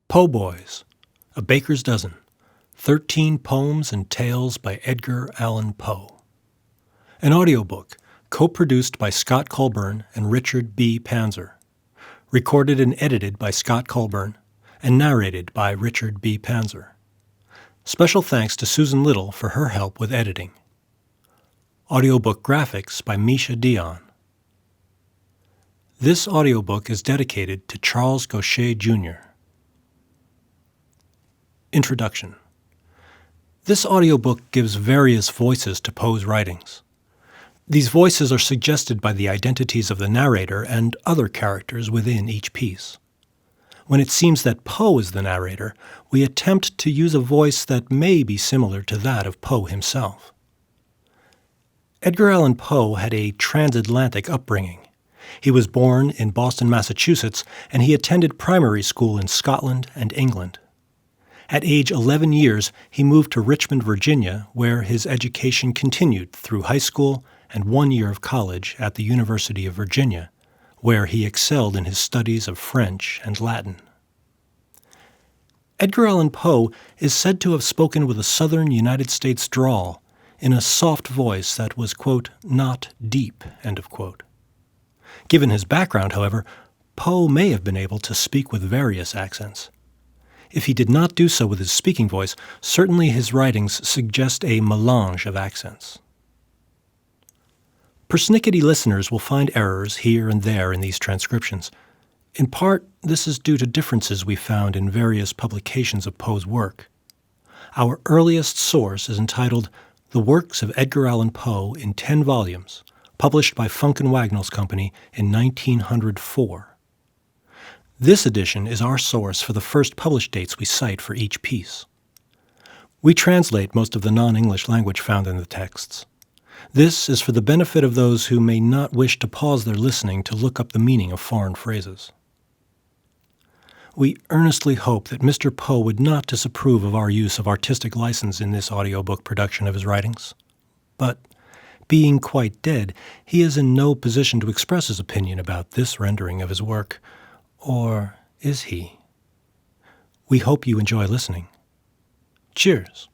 Poe Boys, A Baker's Dozen, 13 Poems and Tales by Edgar Allan Poe. An audiobook co-produced by Scott Colburn and Richard B. Panzer. Recorded and edited by Scott Colburn and narrated by Richard B. Panzer. Special thanks to Susan Little for her help with editing. Audiobook graphics by Misha Dion. This audiobook is dedicated to Charles Gaucher, Jr. Introduction. This audiobook gives various voices to Poe's writings. These voices are suggested by the identities of the narrator and other characters within each piece. When it seems that Poe is the narrator, we attempt to use a voice that may be similar to that of Poe himself. Edgar Allan Poe had a transatlantic upbringing. He was born in Boston, Massachusetts, and he attended primary school in Scotland and England. At age 11 years, he moved to Richmond, Virginia, where his education continued through high school and 1 year of college at the University of Virginia, where he excelled in his studies of French and Latin. Edgar Allan Poe is said to have spoken with a southern United States drawl, in a soft voice that was, quote, not deep, end of quote. Given his background, however, Poe may have been able to speak with various accents. If he did not do so with his speaking voice, certainly his writings suggest a melange of accents. Persnickety listeners will find errors here and there in these transcriptions. In part, this is due to differences we found in various publications of Poe's work. Our earliest source is entitled The Works of Edgar Allan Poe in 10 volumes, published by Funk and Wagnalls Company in 1904. This edition is our source for the first published dates we cite for each piece. We translate most of the non-English language found in the texts. This is for the benefit of those who may not wish to pause their listening to look up the meaning of foreign phrases. We earnestly hope that Mr. Poe would not disapprove of our use of artistic license in this audiobook production of his writings. But, being quite dead, he is in no position to express his opinion about this rendering of his work. Or is he? We hope you enjoy listening. Cheers.